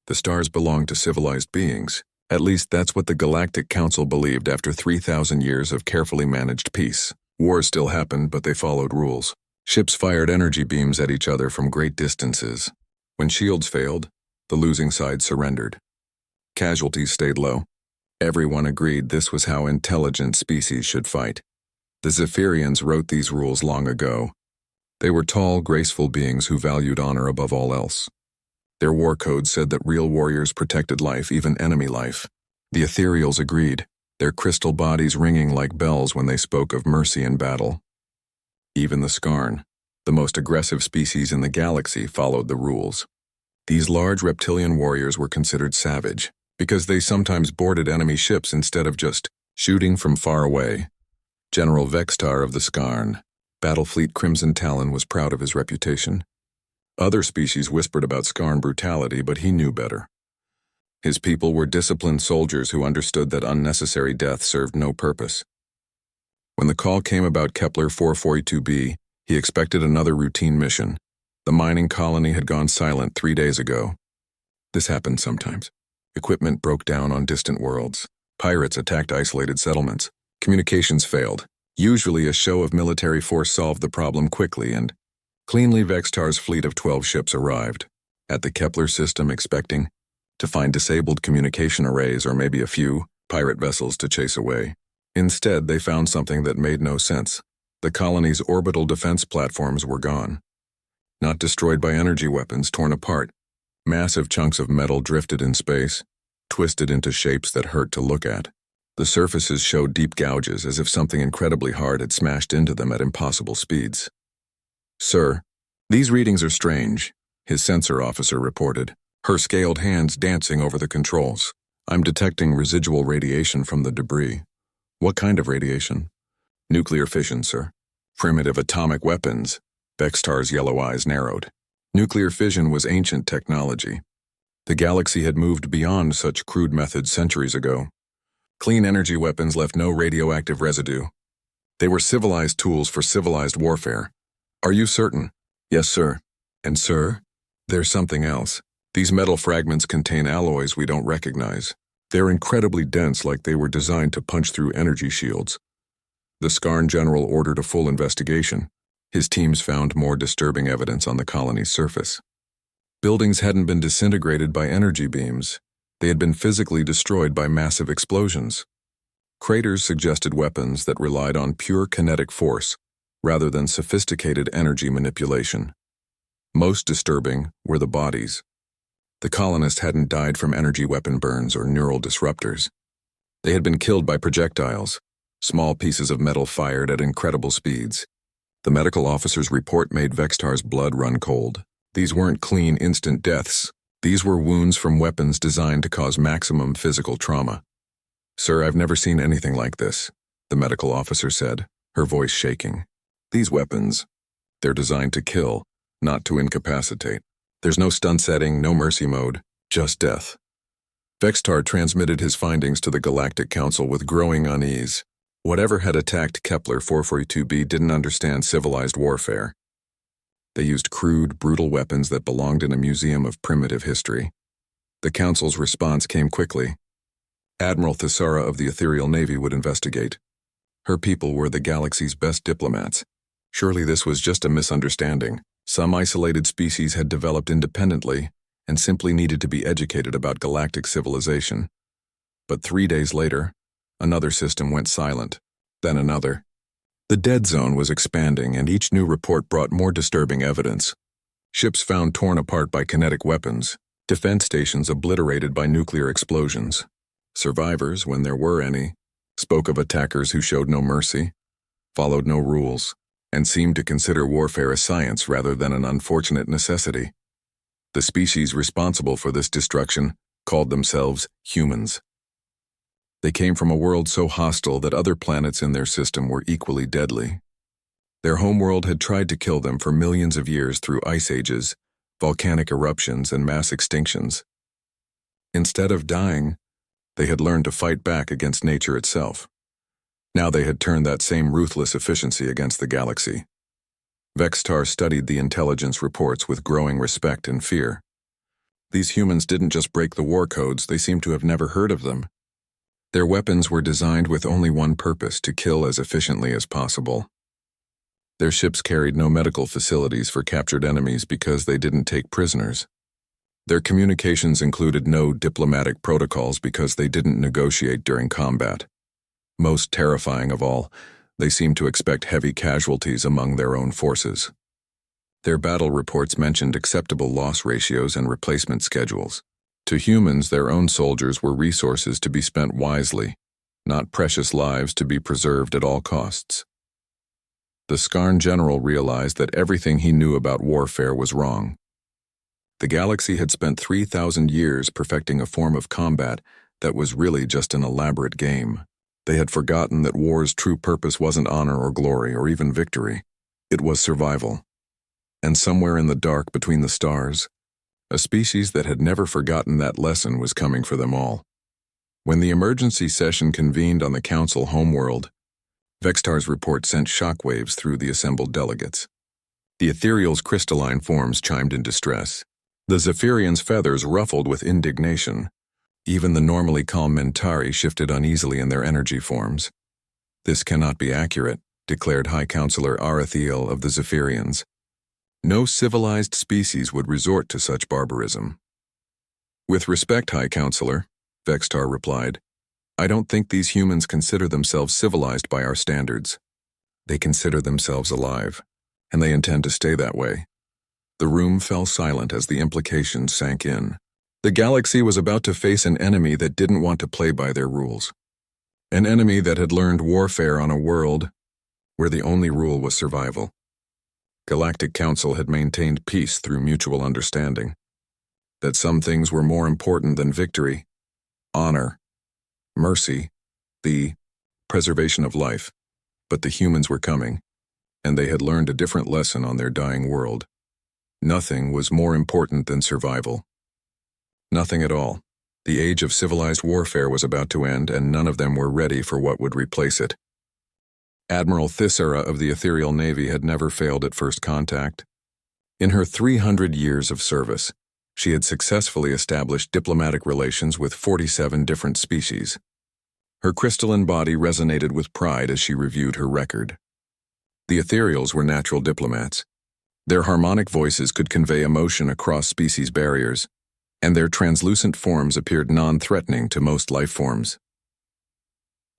The stars belonged to civilized beings. At least that's what the Galactic Council believed after 3,000 years of carefully managed peace. Wars still happened, but they followed rules. Ships fired energy beams at each other from great distances. When shields failed, the losing side surrendered. Casualties stayed low. Everyone agreed this was how intelligent species should fight. The Zephyrians wrote these rules long ago. They were tall, graceful beings who valued honor above all else. Their war code said that real warriors protected life, even enemy life. The ethereals agreed, their crystal bodies ringing like bells when they spoke of mercy in battle. Even the Skarn, the most aggressive species in the galaxy, followed the rules. These large reptilian warriors were considered savage, because they sometimes boarded enemy ships instead of just shooting from far away. General Vextar of the Skarn, Battlefleet Crimson Talon, was proud of his reputation. Other species whispered about Skarn brutality, but he knew better. His people were disciplined soldiers who understood that unnecessary death served no purpose. When the call came about Kepler 442b, he expected another routine mission. The mining colony had gone silent 3 days ago. This happened sometimes. Equipment broke down on distant worlds. Pirates attacked isolated settlements. Communications failed. Usually a show of military force solved the problem quickly, and cleanly Vextar's fleet of 12 ships arrived at the Kepler system, expecting to find disabled communication arrays or maybe a few pirate vessels to chase away. Instead, they found something that made no sense. The colony's orbital defense platforms were gone. Not destroyed by energy weapons, torn apart. Massive chunks of metal drifted in space, twisted into shapes that hurt to look at. The surfaces showed deep gouges, as if something incredibly hard had smashed into them at impossible speeds. "Sir, these readings are strange," his sensor officer reported, her scaled hands dancing over the controls. "I'm detecting residual radiation from the debris." "What kind of radiation?" "Nuclear fission, sir." "Primitive atomic weapons." Vextar's yellow eyes narrowed. Nuclear fission was ancient technology. The galaxy had moved beyond such crude methods centuries ago. Clean energy weapons left no radioactive residue. They were civilized tools for civilized warfare. "Are you certain?" "Yes, sir." "And sir, there's something else. These metal fragments contain alloys we don't recognize. They're incredibly dense, like they were designed to punch through energy shields." The Skarn general ordered a full investigation. His teams found more disturbing evidence on the colony's surface. Buildings hadn't been disintegrated by energy beams. They had been physically destroyed by massive explosions. Craters suggested weapons that relied on pure kinetic force rather than sophisticated energy manipulation. Most disturbing were the bodies. The colonists hadn't died from energy weapon burns or neural disruptors. They had been killed by projectiles, small pieces of metal fired at incredible speeds. The medical officer's report made Vextar's blood run cold. These weren't clean, instant deaths. These were wounds from weapons designed to cause maximum physical trauma. "Sir, I've never seen anything like this," the medical officer said, her voice shaking. "These weapons, they're designed to kill, not to incapacitate. There's no stun setting, no mercy mode, just death." Vextar transmitted his findings to the Galactic Council with growing unease. Whatever had attacked Kepler 442b didn't understand civilized warfare. They used crude, brutal weapons that belonged in a museum of primitive history. The Council's response came quickly. Admiral Thesara of the Ethereal Navy would investigate. Her people were the galaxy's best diplomats. Surely this was just a misunderstanding. Some isolated species had developed independently and simply needed to be educated about galactic civilization. But 3 days later, another system went silent, then another. The dead zone was expanding, and each new report brought more disturbing evidence. Ships found torn apart by kinetic weapons, defense stations obliterated by nuclear explosions. Survivors, when there were any, spoke of attackers who showed no mercy, followed no rules, and seemed to consider warfare a science rather than an unfortunate necessity. The species responsible for this destruction called themselves humans. They came from a world so hostile that other planets in their system were equally deadly. Their homeworld had tried to kill them for millions of years through ice ages, volcanic eruptions, and mass extinctions. Instead of dying, they had learned to fight back against nature itself. Now they had turned that same ruthless efficiency against the galaxy. Vextar studied the intelligence reports with growing respect and fear. These humans didn't just break the war codes, they seemed to have never heard of them. Their weapons were designed with only one purpose: to kill as efficiently as possible. Their ships carried no medical facilities for captured enemies because they didn't take prisoners. Their communications included no diplomatic protocols because they didn't negotiate during combat. Most terrifying of all, they seemed to expect heavy casualties among their own forces. Their battle reports mentioned acceptable loss ratios and replacement schedules. To humans, their own soldiers were resources to be spent wisely, not precious lives to be preserved at all costs. The Skarn general realized that everything he knew about warfare was wrong. The galaxy had spent 3,000 years perfecting a form of combat that was really just an elaborate game. They had forgotten that war's true purpose wasn't honor or glory or even victory. It was survival. And somewhere in the dark between the stars, a species that had never forgotten that lesson was coming for them all. When the emergency session convened on the Council homeworld, Vextar's report sent shockwaves through the assembled delegates. The ethereal's crystalline forms chimed in distress. The Zephyrian's feathers ruffled with indignation. Even the normally calm Mentari shifted uneasily in their energy forms. "This cannot be accurate," declared High Counselor Arathiel of the Zephyrians. "No civilized species would resort to such barbarism." "With respect, High Counselor," Vextar replied, "I don't think these humans consider themselves civilized by our standards. They consider themselves alive, and they intend to stay that way." The room fell silent as the implications sank in. The galaxy was about to face an enemy that didn't want to play by their rules. An enemy that had learned warfare on a world where the only rule was survival. Galactic Council had maintained peace through mutual understanding. That some things were more important than victory, honor, mercy, the preservation of life. But the humans were coming, and they had learned a different lesson on their dying world. Nothing was more important than survival. Nothing at all. The age of civilized warfare was about to end, and none of them were ready for what would replace it. Admiral Thisera of the Ethereal Navy had never failed at first contact. In her 300 years of service, she had successfully established diplomatic relations with 47 different species. Her crystalline body resonated with pride as she reviewed her record. The Ethereals were natural diplomats. Their harmonic voices could convey emotion across species barriers, and their translucent forms appeared non-threatening to most life forms.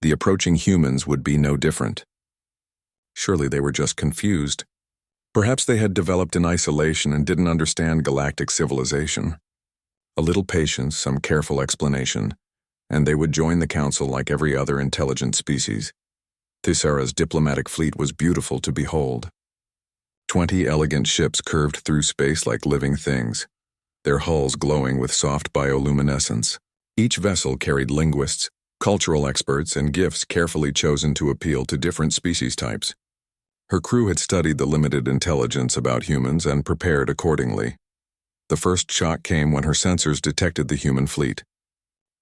The approaching humans would be no different. Surely they were just confused. Perhaps they had developed in isolation and didn't understand galactic civilization. A little patience, some careful explanation, and they would join the Council like every other intelligent species. Thisera's diplomatic fleet was beautiful to behold. 20 elegant ships curved through space like living things, their hulls glowing with soft bioluminescence. Each vessel carried linguists, cultural experts, and gifts carefully chosen to appeal to different species types. Her crew had studied the limited intelligence about humans and prepared accordingly. The first shock came when her sensors detected the human fleet.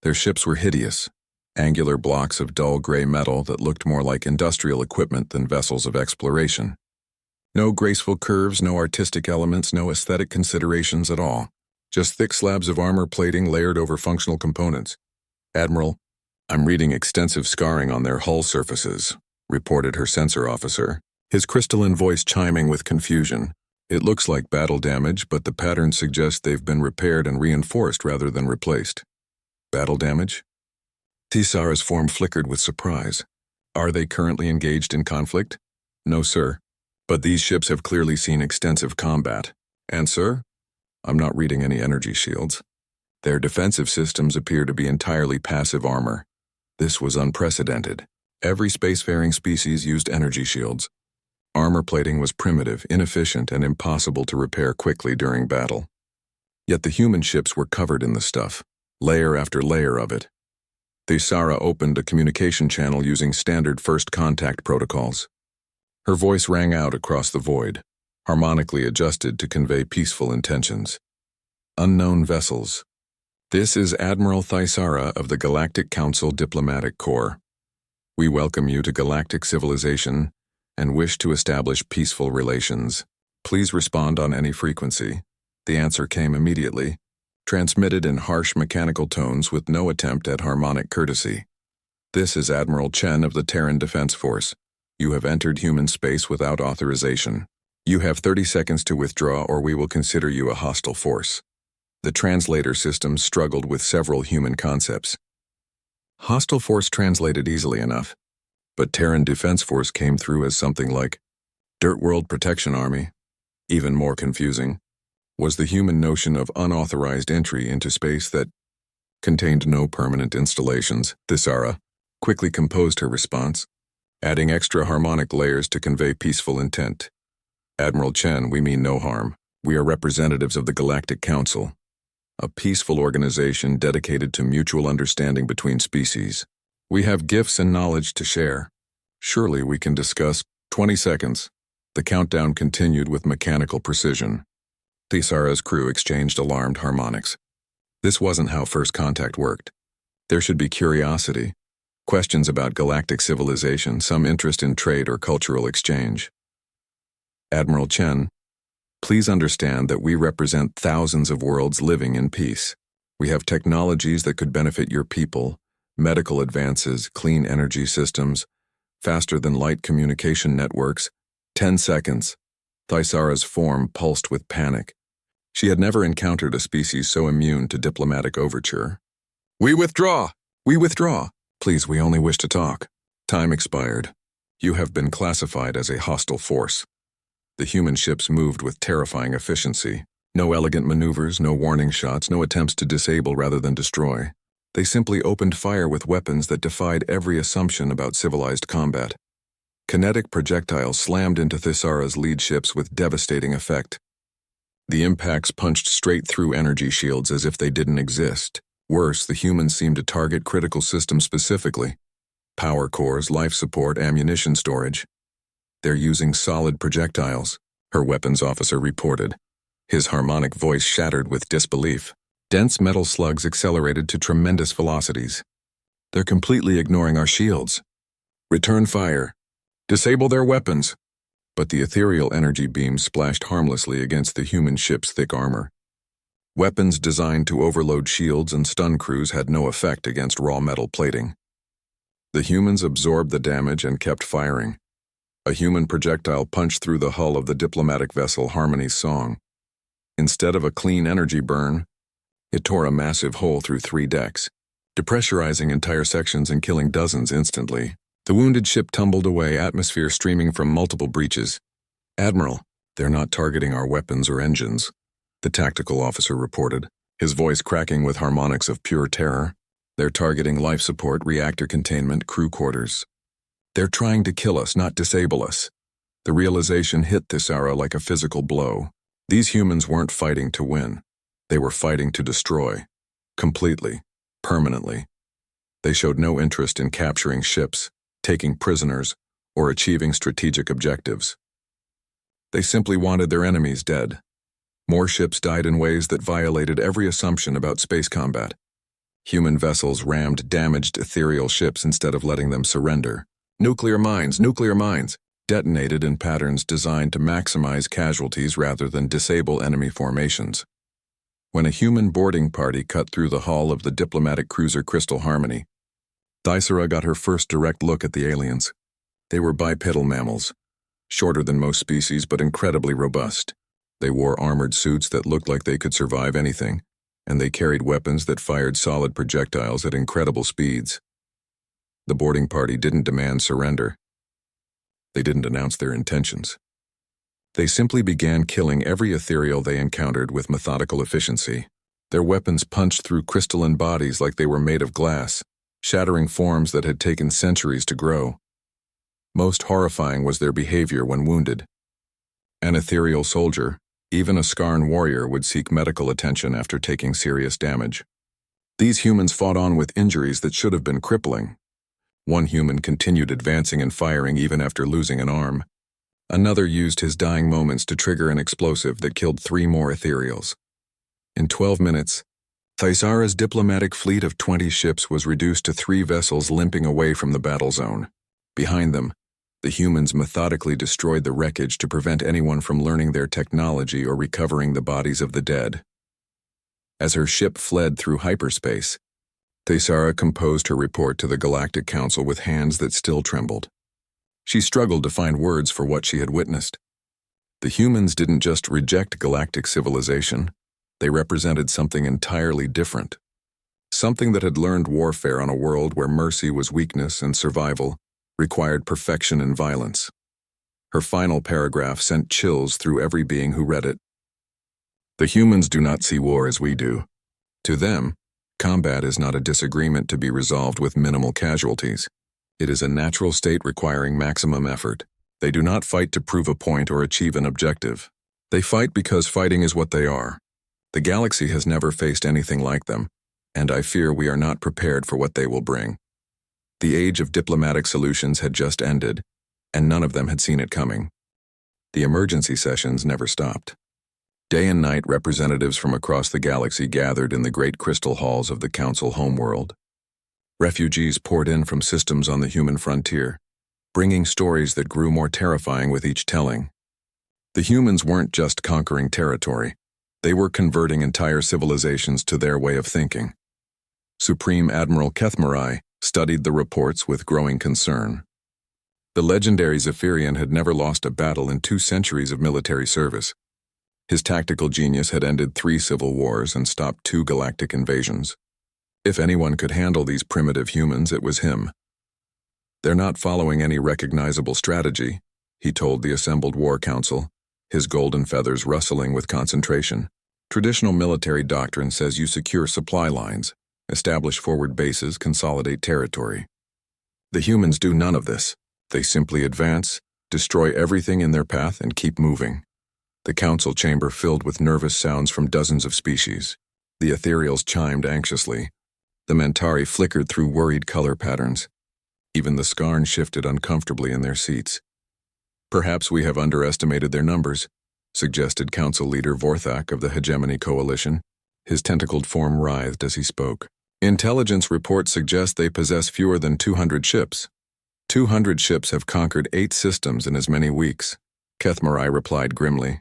Their ships were hideous, angular blocks of dull gray metal that looked more like industrial equipment than vessels of exploration. No graceful curves, no artistic elements, no aesthetic considerations at all. Just thick slabs of armor plating layered over functional components. "Admiral, I'm reading extensive scarring on their hull surfaces," reported her sensor officer, his crystalline voice chiming with confusion. "It looks like battle damage, but the pattern suggests they've been repaired and reinforced rather than replaced." "Battle damage?" Thisera's form flickered with surprise. "Are they currently engaged in conflict?" "No, sir. But these ships have clearly seen extensive combat. And, sir, I'm not reading any energy shields. Their defensive systems appear to be entirely passive armor. This was unprecedented. Every spacefaring species used energy shields. Armor plating was primitive, inefficient, and impossible to repair quickly during battle. Yet the human ships were covered in the stuff, layer after layer of it. Thisera opened a communication channel using standard first contact protocols. Her voice rang out across the void, harmonically adjusted to convey peaceful intentions. "Unknown vessels. This is Admiral Thisera of the Galactic Council Diplomatic Corps. We welcome you to galactic civilization and wish to establish peaceful relations. Please respond on any frequency." The answer came immediately. transmitted in harsh mechanical tones with no attempt at harmonic courtesy. This is Admiral Chen of the Terran Defense Force. You have entered human space without authorization. You have 30 seconds to withdraw or we will consider you a hostile force. The translator system struggled with several human concepts. Hostile force translated easily enough, but Terran Defense Force came through as something like Dirt World Protection Army. Even more confusing was the human notion of unauthorized entry into space that contained no permanent installations. Thisara quickly composed her response, adding extra harmonic layers to convey peaceful intent. Admiral Chen, we mean no harm. We are representatives of the Galactic Council, a peaceful organization dedicated to mutual understanding between species. We have gifts and knowledge to share. Surely we can discuss. 20 seconds. The countdown continued with mechanical precision. Thisara's crew exchanged alarmed harmonics. This wasn't how first contact worked. There should be curiosity, questions about galactic civilization, some interest in trade or cultural exchange. Admiral Chen, please understand that we represent thousands of worlds living in peace. We have technologies that could benefit your people, medical advances, clean energy systems, faster-than-light communication networks. 10 seconds. Thisara's form pulsed with panic. She had never encountered a species so immune to diplomatic overture. We withdraw! We withdraw! Please, we only wish to talk. Time expired. You have been classified as a hostile force. The human ships moved with terrifying efficiency. No elegant maneuvers, no warning shots, no attempts to disable rather than destroy. They simply opened fire with weapons that defied every assumption about civilized combat. Kinetic projectiles slammed into Thisara's lead ships with devastating effect. The impacts punched straight through energy shields as if they didn't exist. Worse, the humans seemed to target critical systems specifically. Power cores, life support, ammunition storage. They're using solid projectiles, her weapons officer reported. His harmonic voice shattered with disbelief. Dense metal slugs accelerated to tremendous velocities. They're completely ignoring our shields. Return fire. Disable their weapons. But the ethereal energy beams splashed harmlessly against the human ship's thick armor. Weapons designed to overload shields and stun crews had no effect against raw metal plating. The humans absorbed the damage and kept firing. A human projectile punched through the hull of the diplomatic vessel Harmony's Song. Instead of a clean energy burn, it tore a massive hole through 3 decks, depressurizing entire sections and killing dozens instantly. The wounded ship tumbled away, atmosphere streaming from multiple breaches. Admiral, they're not targeting our weapons or engines, the tactical officer reported, his voice cracking with harmonics of pure terror. They're targeting life support, reactor containment, crew quarters. They're trying to kill us, not disable us. The realization hit Thisara like a physical blow. These humans weren't fighting to win. They were fighting to destroy. Completely. Permanently. They showed no interest in capturing ships, taking prisoners, or achieving strategic objectives. They simply wanted their enemies dead. More ships died in ways that violated every assumption about space combat. Human vessels rammed damaged ethereal ships instead of letting them surrender. Nuclear mines, detonated in patterns designed to maximize casualties rather than disable enemy formations. When a human boarding party cut through the hull of the diplomatic cruiser Crystal Harmony, Thisara got her first direct look at the aliens. They were bipedal mammals, shorter than most species but incredibly robust. They wore armored suits that looked like they could survive anything, and they carried weapons that fired solid projectiles at incredible speeds. The boarding party didn't demand surrender. They didn't announce their intentions. They simply began killing every ethereal they encountered with methodical efficiency. Their weapons punched through crystalline bodies like they were made of glass, shattering forms that had taken centuries to grow. Most horrifying was their behavior when wounded. An ethereal soldier, even a Skarn warrior, would seek medical attention after taking serious damage. These humans fought on with injuries that should have been crippling. One human continued advancing and firing even after losing an arm. Another used his dying moments to trigger an explosive that killed 3 more ethereals. In 12 minutes, Thisara's diplomatic fleet of 20 ships was reduced to 3 vessels limping away from the battle zone. Behind them, the humans methodically destroyed the wreckage to prevent anyone from learning their technology or recovering the bodies of the dead. As her ship fled through hyperspace, Thesara composed her report to the Galactic Council with hands that still trembled. She struggled to find words for what she had witnessed. The humans didn't just reject galactic civilization, they represented something entirely different. Something that had learned warfare on a world where mercy was weakness and survival required perfection and violence. Her final paragraph sent chills through every being who read it. The humans do not see war as we do. To them, combat is not a disagreement to be resolved with minimal casualties. It is a natural state requiring maximum effort. They do not fight to prove a point or achieve an objective. They fight because fighting is what they are. The galaxy has never faced anything like them, and I fear we are not prepared for what they will bring. The age of diplomatic solutions had just ended, and none of them had seen it coming. The emergency sessions never stopped. Day and night, representatives from across the galaxy gathered in the great crystal halls of the Council homeworld. Refugees poured in from systems on the human frontier, bringing stories that grew more terrifying with each telling. The humans weren't just conquering territory, they were converting entire civilizations to their way of thinking. Supreme Admiral Kethmarai studied the reports with growing concern. The legendary Zephyrian had never lost a battle in 2 centuries of military service. His tactical genius had ended 3 civil wars and stopped 2 galactic invasions. If anyone could handle these primitive humans, it was him. They're not following any recognizable strategy, he told the assembled war council, his golden feathers rustling with concentration. Traditional military doctrine says you secure supply lines, establish forward bases, consolidate territory. The humans do none of this. They simply advance, destroy everything in their path, and keep moving. The council chamber filled with nervous sounds from dozens of species. The ethereals chimed anxiously. The Mentari flickered through worried color patterns. Even the Skarn shifted uncomfortably in their seats. Perhaps we have underestimated their numbers, suggested Council Leader Vorthak of the Hegemony Coalition. His tentacled form writhed as he spoke. Intelligence reports suggest they possess fewer than 200 ships. 200 ships have conquered 8 systems in as many weeks, Kethmarai replied grimly.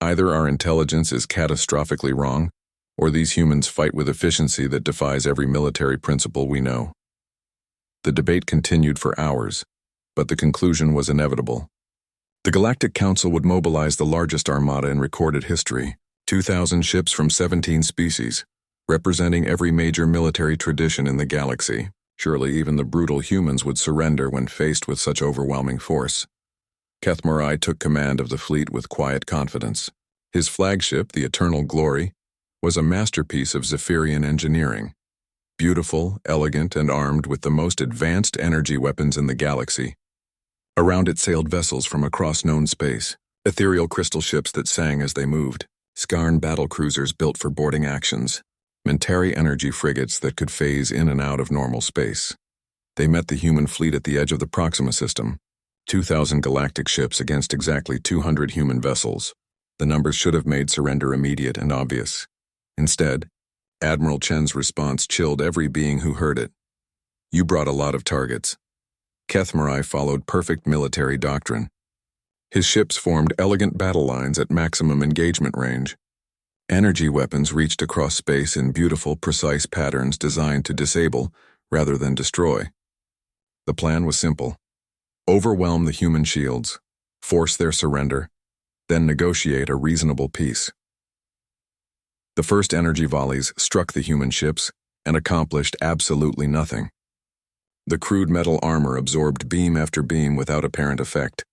Either our intelligence is catastrophically wrong, or these humans fight with efficiency that defies every military principle we know. The debate continued for hours, but the conclusion was inevitable. The Galactic Council would mobilize the largest armada in recorded history, 2,000 ships from 17 species, representing every major military tradition in the galaxy. Surely even the brutal humans would surrender when faced with such overwhelming force. Kethmarai took command of the fleet with quiet confidence. His flagship, the Eternal Glory, was a masterpiece of Zephyrian engineering. Beautiful, elegant, and armed with the most advanced energy weapons in the galaxy. Around it sailed vessels from across known space, ethereal crystal ships that sang as they moved, Skarn battle cruisers built for boarding actions, Mentari energy frigates that could phase in and out of normal space. They met the human fleet at the edge of the Proxima system, 2,000 galactic ships against exactly 200 human vessels. The numbers should have made surrender immediate and obvious. Instead, Admiral Chen's response chilled every being who heard it. You brought a lot of targets. Kethmarai followed perfect military doctrine. His ships formed elegant battle lines at maximum engagement range. Energy weapons reached across space in beautiful, precise patterns designed to disable rather than destroy. The plan was simple. Overwhelm the human shields, force their surrender, then negotiate a reasonable peace. The first energy volleys struck the human ships and accomplished absolutely nothing. The crude metal armor absorbed beam after beam without apparent effect.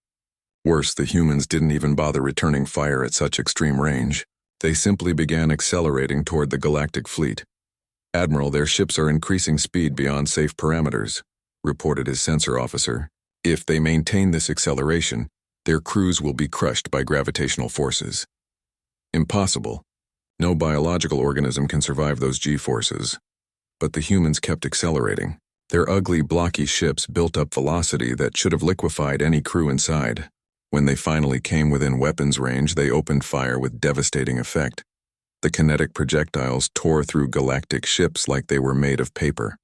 Worse, the humans didn't even bother returning fire at such extreme range. They simply began accelerating toward the galactic fleet. Admiral, their ships are increasing speed beyond safe parameters, reported his sensor officer. If they maintain this acceleration, their crews will be crushed by gravitational forces. Impossible. No biological organism can survive those G-forces. But the humans kept accelerating. Their ugly, blocky ships built up velocity that should have liquefied any crew inside. When they finally came within weapons range, they opened fire with devastating effect. The kinetic projectiles tore through galactic ships like they were made of paper.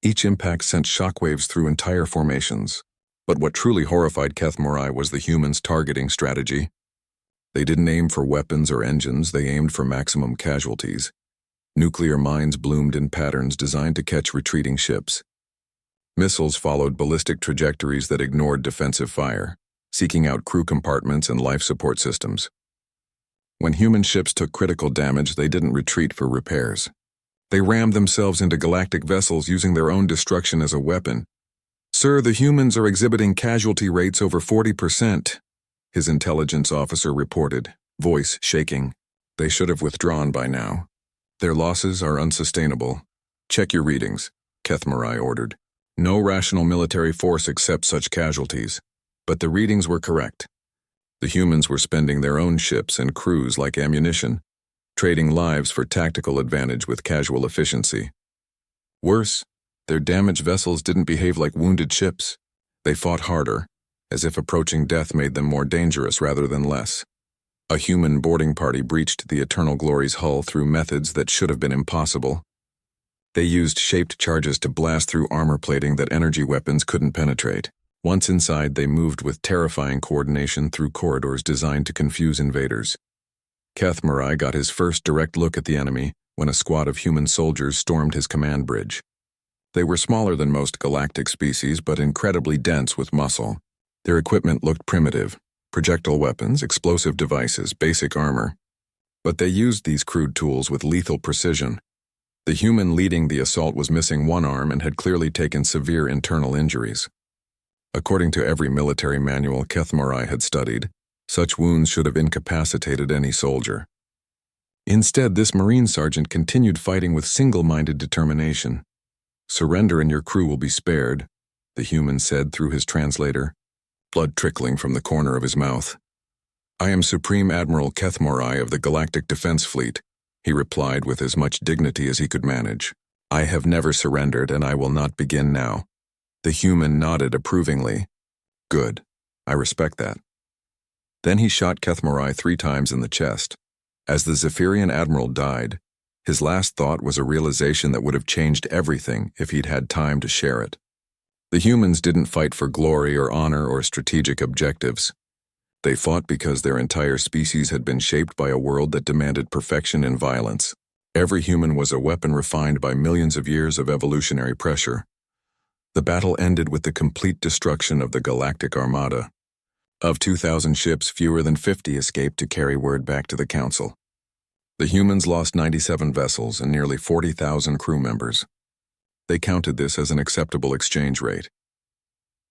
Each impact sent shockwaves through entire formations. But what truly horrified Kethmarai was the humans' targeting strategy. They didn't aim for weapons or engines, they aimed for maximum casualties. Nuclear mines bloomed in patterns designed to catch retreating ships. Missiles followed ballistic trajectories that ignored defensive fire, seeking out crew compartments and life support systems. When human ships took critical damage, they didn't retreat for repairs. They rammed themselves into galactic vessels using their own destruction as a weapon. "Sir, the humans are exhibiting casualty rates over 40%, his intelligence officer reported, voice shaking. "They should have withdrawn by now. Their losses are unsustainable. Check your readings," Kethmarai ordered. No rational military force accepts such casualties. But the readings were correct. The humans were spending their own ships and crews like ammunition, trading lives for tactical advantage with casual efficiency. Worse, their damaged vessels didn't behave like wounded ships. They fought harder, as if approaching death made them more dangerous rather than less. A human boarding party breached the Eternal Glory's hull through methods that should have been impossible. They used shaped charges to blast through armor plating that energy weapons couldn't penetrate. Once inside, they moved with terrifying coordination through corridors designed to confuse invaders. Kethmarai got his first direct look at the enemy when a squad of human soldiers stormed his command bridge. They were smaller than most galactic species, but incredibly dense with muscle. Their equipment looked primitive: projectile weapons, explosive devices, basic armor. But they used these crude tools with lethal precision. The human leading the assault was missing one arm and had clearly taken severe internal injuries. According to every military manual Kethmarai had studied, such wounds should have incapacitated any soldier. Instead, this Marine sergeant continued fighting with single-minded determination. "Surrender and your crew will be spared," the human said through his translator, blood trickling from the corner of his mouth. "I am Supreme Admiral Kethmarai of the Galactic Defense Fleet," he replied with as much dignity as he could manage. "I have never surrendered, and I will not begin now." The human nodded approvingly. "Good. I respect that." Then he shot Kethmarai 3 times in the chest. As the Zephyrian admiral died, his last thought was a realization that would have changed everything if he'd had time to share it. The humans didn't fight for glory or honor or strategic objectives. They fought because their entire species had been shaped by a world that demanded perfection and violence. Every human was a weapon refined by millions of years of evolutionary pressure. The battle ended with the complete destruction of the Galactic Armada. Of 2,000 ships, fewer than 50 escaped to carry word back to the Council. The humans lost 97 vessels and nearly 40,000 crew members. They counted this as an acceptable exchange rate.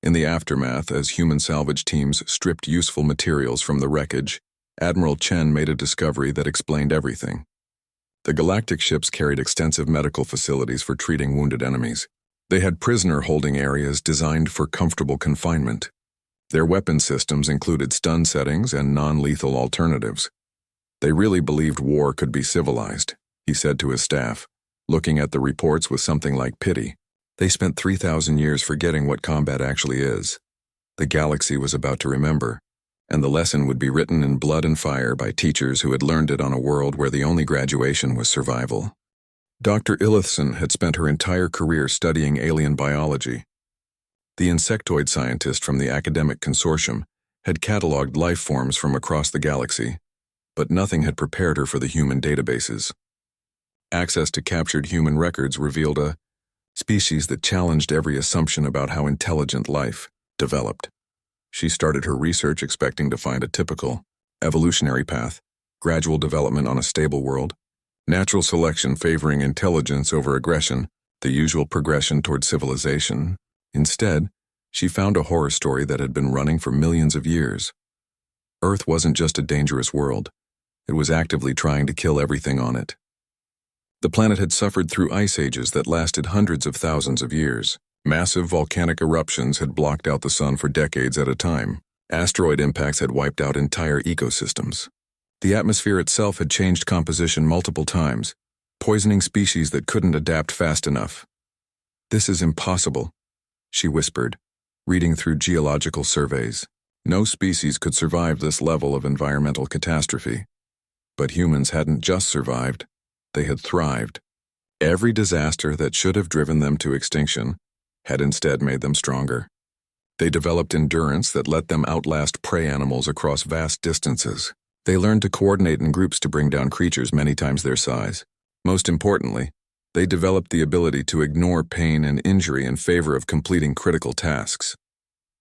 In the aftermath, as human salvage teams stripped useful materials from the wreckage, Admiral Chen made a discovery that explained everything. The galactic ships carried extensive medical facilities for treating wounded enemies. They had prisoner-holding areas designed for comfortable confinement. Their weapon systems included stun settings and non-lethal alternatives. They really believed war could be civilized, he said to his staff, looking at the reports with something like pity. They spent 3,000 years forgetting what combat actually is. The galaxy was about to remember, and the lesson would be written in blood and fire by teachers who had learned it on a world where the only graduation was survival. Dr. Illithson had spent her entire career studying alien biology. The insectoid scientist from the academic consortium had cataloged life forms from across the galaxy, but nothing had prepared her for the human databases. Access to captured human records revealed a species that challenged every assumption about how intelligent life developed. She started her research expecting to find a typical evolutionary path: gradual development on a stable world, natural selection favoring intelligence over aggression, the usual progression toward civilization. Instead, she found a horror story that had been running for millions of years. Earth wasn't just a dangerous world. It was actively trying to kill everything on it. The planet had suffered through ice ages that lasted hundreds of thousands of years. Massive volcanic eruptions had blocked out the sun for decades at a time. Asteroid impacts had wiped out entire ecosystems. The atmosphere itself had changed composition multiple times, poisoning species that couldn't adapt fast enough. "This is impossible," she whispered, reading through geological surveys. No species could survive this level of environmental catastrophe. But humans hadn't just survived. They had thrived. Every disaster that should have driven them to extinction had instead made them stronger. They developed endurance that let them outlast prey animals across vast distances. They learned to coordinate in groups to bring down creatures many times their size. Most importantly, they developed the ability to ignore pain and injury in favor of completing critical tasks.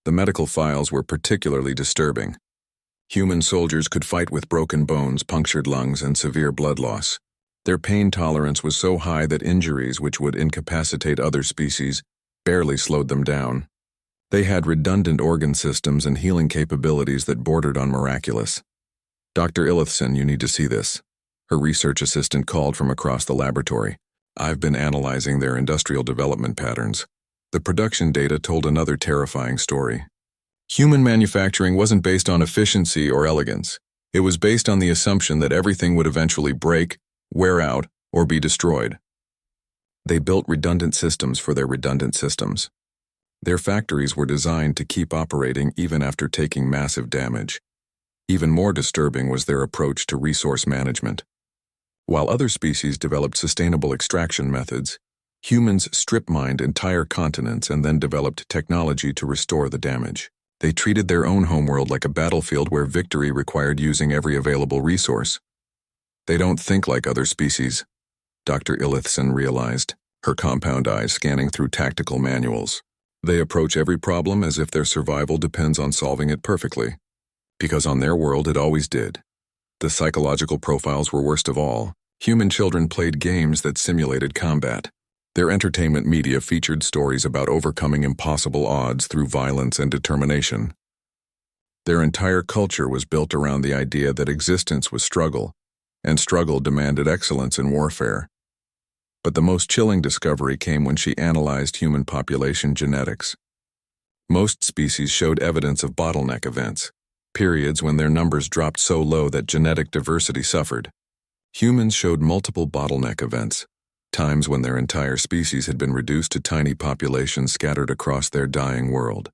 The medical files were particularly disturbing. Human soldiers could fight with broken bones, punctured lungs, and severe blood loss. Their pain tolerance was so high that injuries which would incapacitate other species barely slowed them down. They had redundant organ systems and healing capabilities that bordered on miraculous. "Dr. Illithson, you need to see this," her research assistant called from across the laboratory. "I've been analyzing their industrial development patterns." The production data told another terrifying story. Human manufacturing wasn't based on efficiency or elegance. It was based on the assumption that everything would eventually break, wear out, or be destroyed. They built redundant systems for their redundant systems. Their factories were designed to keep operating even after taking massive damage. Even more disturbing was their approach to resource management. While other species developed sustainable extraction methods, humans strip-mined entire continents and then developed technology to restore the damage. They treated their own homeworld like a battlefield where victory required using every available resource. They don't think like other species, Dr. Illithson realized, her compound eyes scanning through tactical manuals. They approach every problem as if their survival depends on solving it perfectly. Because on their world it always did. The psychological profiles were worst of all. Human children played games that simulated combat. Their entertainment media featured stories about overcoming impossible odds through violence and determination. Their entire culture was built around the idea that existence was struggle, and struggle demanded excellence in warfare. But the most chilling discovery came when she analyzed human population genetics. Most species showed evidence of bottleneck events, periods when their numbers dropped so low that genetic diversity suffered. Humans showed multiple bottleneck events, times when their entire species had been reduced to tiny populations scattered across their dying world.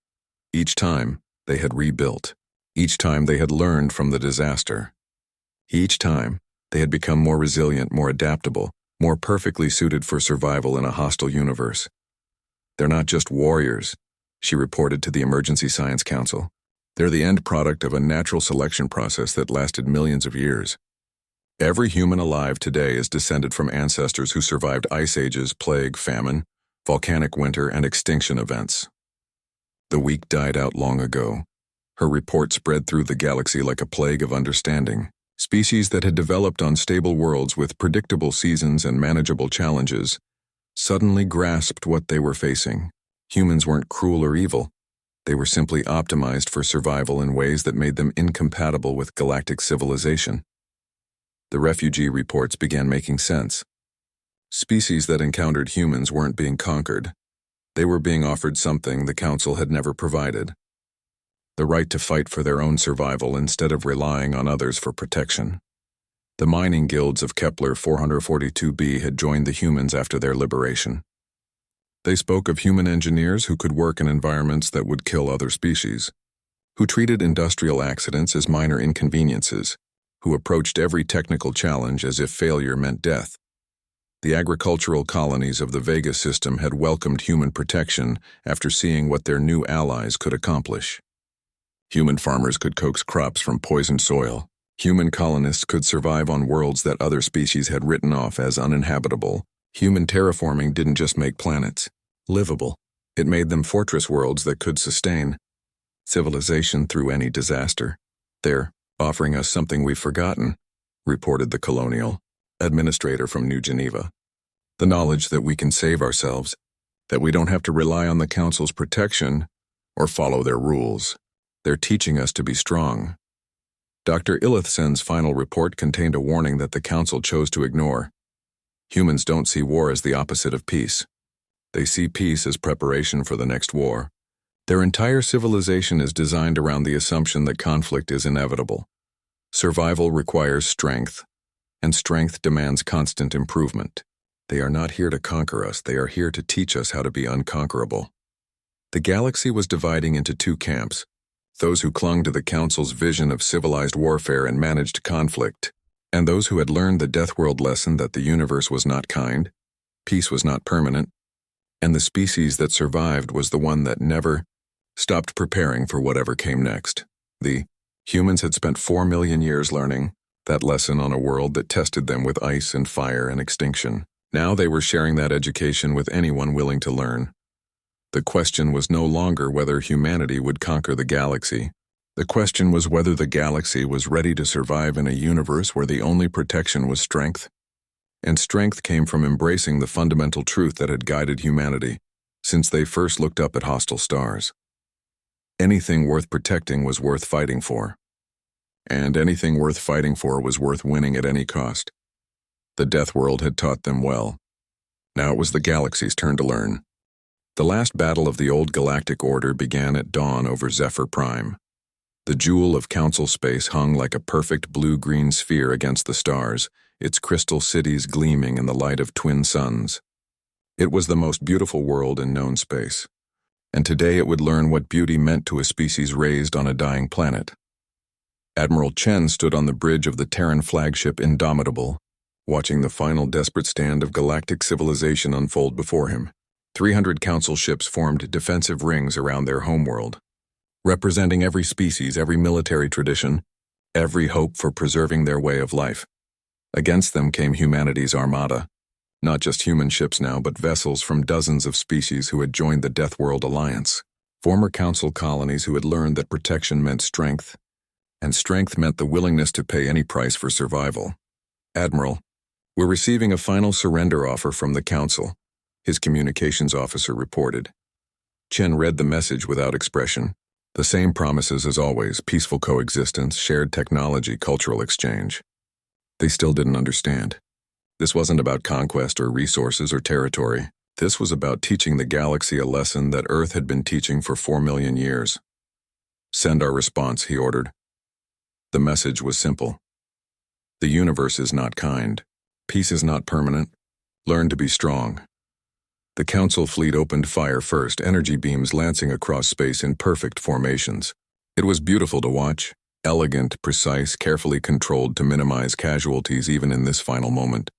Each time, they had rebuilt. Each time they had learned from the disaster. Each time, they had become more resilient, more adaptable, more perfectly suited for survival in a hostile universe. "They're not just warriors," she reported to the Emergency Science Council. "They're the end product of a natural selection process that lasted millions of years. Every human alive today is descended from ancestors who survived ice ages, plague, famine, volcanic winter, and extinction events. The weak died out long ago." Her report spread through the galaxy like a plague of understanding. Species that had developed on stable worlds with predictable seasons and manageable challenges suddenly grasped what they were facing. Humans weren't cruel or evil. They were simply optimized for survival in ways that made them incompatible with galactic civilization. The refugee reports began making sense. Species that encountered humans weren't being conquered. They were being offered something the Council had never provided: the right to fight for their own survival instead of relying on others for protection. The mining guilds of Kepler 442b had joined the humans after their liberation. They spoke of human engineers who could work in environments that would kill other species, who treated industrial accidents as minor inconveniences, who approached every technical challenge as if failure meant death. The agricultural colonies of the Vega system had welcomed human protection after seeing what their new allies could accomplish. Human farmers could coax crops from poisoned soil. Human colonists could survive on worlds that other species had written off as uninhabitable. Human terraforming didn't just make planets livable. It made them fortress worlds that could sustain civilization through any disaster. "They're offering us something we've forgotten," reported the colonial administrator from New Geneva. "The knowledge that we can save ourselves, that we don't have to rely on the Council's protection or follow their rules. They're teaching us to be strong." Dr. Illithson's final report contained a warning that the Council chose to ignore. Humans don't see war as the opposite of peace. They see peace as preparation for the next war. Their entire civilization is designed around the assumption that conflict is inevitable. Survival requires strength, and strength demands constant improvement. They are not here to conquer us, they are here to teach us how to be unconquerable. The galaxy was dividing into two camps: those who clung to the Council's vision of civilized warfare and managed conflict, and those who had learned the Deathworld lesson that the universe was not kind, peace was not permanent, and the species that survived was the one that never stopped preparing for whatever came next. The Humans had spent 4 million years learning that lesson on a world that tested them with ice and fire and extinction. Now they were sharing that education with anyone willing to learn. The question was no longer whether humanity would conquer the galaxy. The question was whether the galaxy was ready to survive in a universe where the only protection was strength. And strength came from embracing the fundamental truth that had guided humanity since they first looked up at hostile stars. Anything worth protecting was worth fighting for. And anything worth fighting for was worth winning at any cost. The Deathworld had taught them well. Now it was the galaxy's turn to learn. The last battle of the old galactic order began at dawn over Zephyr Prime. The jewel of Council space hung like a perfect blue-green sphere against the stars, its crystal cities gleaming in the light of twin suns. It was the most beautiful world in known space, and today it would learn what beauty meant to a species raised on a dying planet. Admiral Chen stood on the bridge of the Terran flagship Indomitable, watching the final desperate stand of galactic civilization unfold before him. 300 Council ships formed defensive rings around their homeworld, representing every species, every military tradition, every hope for preserving their way of life. Against them came humanity's armada, not just human ships now, but vessels from dozens of species who had joined the Deathworld Alliance, former Council colonies who had learned that protection meant strength, and strength meant the willingness to pay any price for survival. "Admiral, we're receiving a final surrender offer from the Council," his communications officer reported. Chen read the message without expression. The same promises as always: peaceful coexistence, shared technology, cultural exchange. They still didn't understand. This wasn't about conquest or resources or territory. This was about teaching the galaxy a lesson that Earth had been teaching for 4 million years. "Send our response," he ordered. The message was simple. The universe is not kind. Peace is not permanent. Learn to be strong. The Council fleet opened fire first, energy beams lancing across space in perfect formations. It was beautiful to watch, elegant, precise, carefully controlled to minimize casualties even in this final moment.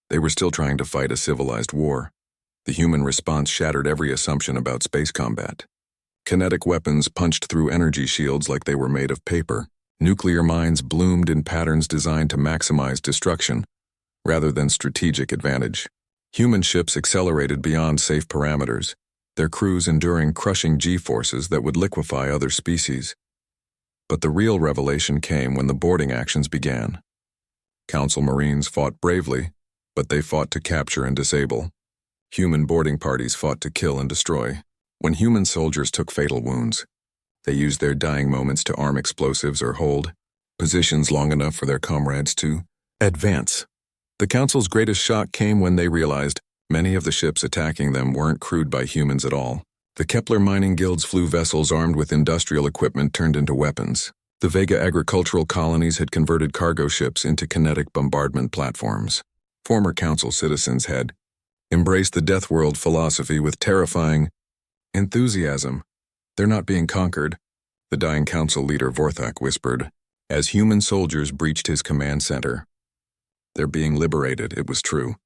They were still trying to fight a civilized war. The human response shattered every assumption about space combat. Kinetic weapons punched through energy shields like they were made of paper. Nuclear mines bloomed in patterns designed to maximize destruction, rather than strategic advantage. Human ships accelerated beyond safe parameters, their crews enduring crushing G-forces that would liquefy other species. But the real revelation came when the boarding actions began. Council Marines fought bravely, but they fought to capture and disable. Human boarding parties fought to kill and destroy. When human soldiers took fatal wounds, they used their dying moments to arm explosives or hold positions long enough for their comrades to advance. The Council's greatest shock came when they realized many of the ships attacking them weren't crewed by humans at all. The Kepler Mining Guild's flew vessels armed with industrial equipment turned into weapons. The Vega agricultural colonies had converted cargo ships into kinetic bombardment platforms. Former Council citizens had embraced the Deathworld philosophy with terrifying enthusiasm. "They're not being conquered," the dying Council leader Vorthak whispered, as human soldiers breached his command center. "They're being liberated," it was true.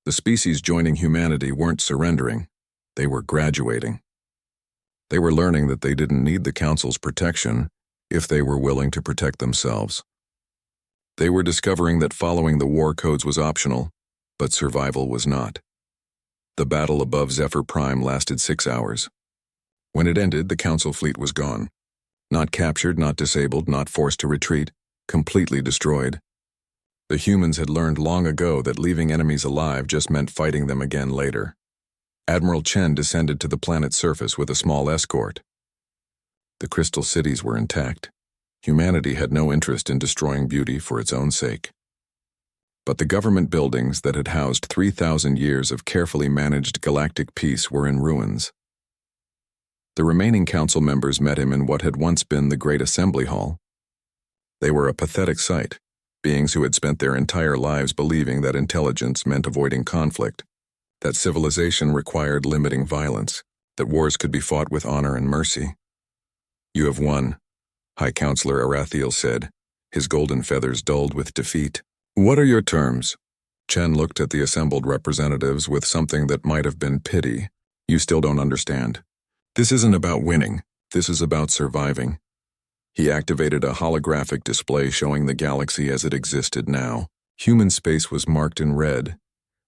The species joining humanity weren't surrendering. They were graduating. They were learning that they didn't need the Council's protection if they were willing to protect themselves. They were discovering that following the war codes was optional, but survival was not. The battle above Zephyr Prime lasted 6 hours. When it ended, the Council fleet was gone. Not captured, not disabled, not forced to retreat, completely destroyed. The humans had learned long ago that leaving enemies alive just meant fighting them again later. Admiral Chen descended to the planet's surface with a small escort. The crystal cities were intact. Humanity had no interest in destroying beauty for its own sake. But the government buildings that had housed 3,000 years of carefully managed galactic peace were in ruins. The remaining Council members met him in what had once been the Great Assembly Hall. They were a pathetic sight, beings who had spent their entire lives believing that intelligence meant avoiding conflict, that civilization required limiting violence, that wars could be fought with honor and mercy. "You have won," High Counselor Arathiel said, his golden feathers dulled with defeat. "What are your terms?" Chen looked at the assembled representatives with something that might have been pity. "You still don't understand. This isn't about winning. This is about surviving. He activated a holographic display showing the galaxy as it existed now. Human space was marked in red,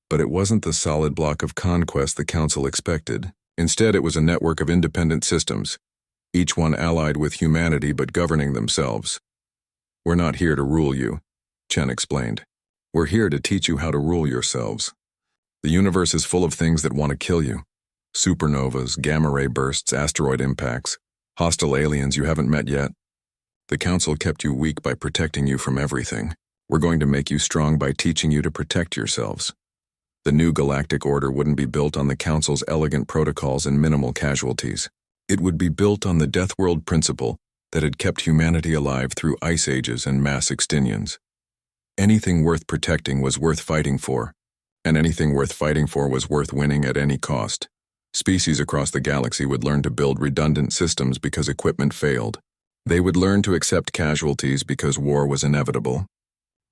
but it wasn't the solid block of conquest the Council expected. Instead, it was a network of independent systems, each one allied with humanity but governing themselves. "We're not here to rule you," Chen explained. "We're here to teach you how to rule yourselves. The universe is full of things that want to kill you. Supernovas, gamma-ray bursts, asteroid impacts, hostile aliens you haven't met yet. The Council kept you weak by protecting you from everything. We're going to make you strong by teaching you to protect yourselves. The new galactic order wouldn't be built on the Council's elegant protocols and minimal casualties. It would be built on the Deathworld principle that had kept humanity alive through ice ages and mass extinctions. Anything worth protecting was worth fighting for, and anything worth fighting for was worth winning at any cost. Species across the galaxy would learn to build redundant systems because equipment failed. They would learn to accept casualties because war was inevitable.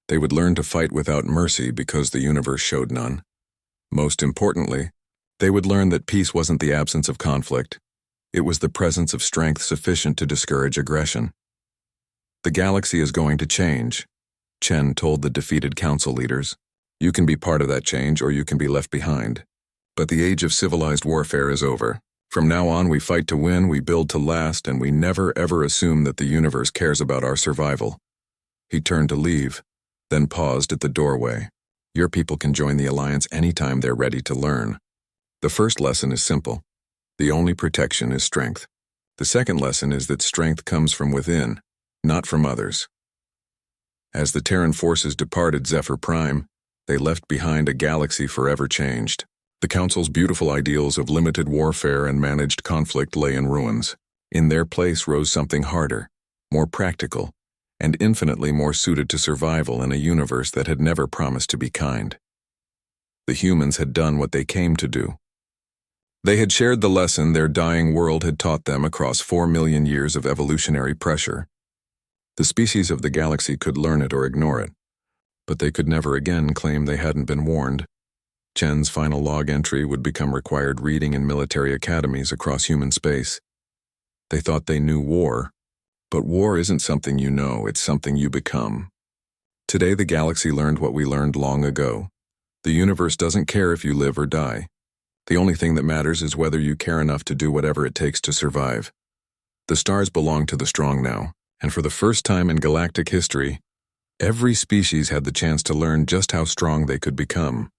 They would learn to fight without mercy because the universe showed none. Most importantly, they would learn that peace wasn't the absence of conflict. It was the presence of strength sufficient to discourage aggression. "The galaxy is going to change," Chen told the defeated council leaders. "You can be part of that change or you can be left behind. But the age of civilized warfare is over. From now on, we fight to win, we build to last, and we never ever assume that the universe cares about our survival." He turned to leave, then paused at the doorway. "Your people can join the Alliance anytime they're ready to learn. The first lesson is simple. The only protection is strength. The second lesson is that strength comes from within, not from others." As the Terran forces departed Zephyr Prime, they left behind a galaxy forever changed. The Council's beautiful ideals of limited warfare and managed conflict lay in ruins. In their place rose something harder, more practical, and infinitely more suited to survival in a universe that had never promised to be kind. The humans had done what they came to do. They had shared the lesson their dying world had taught them across 4 million years of evolutionary pressure. The species of the galaxy could learn it or ignore it, but they could never again claim they hadn't been warned. Chen's final log entry would become required reading in military academies across human space. They thought they knew war, but war isn't something you know, it's something you become. Today the galaxy learned what we learned long ago. The universe doesn't care if you live or die. The only thing that matters is whether you care enough to do whatever it takes to survive. The stars belong to the strong now, and for the first time in galactic history, every species had the chance to learn just how strong they could become.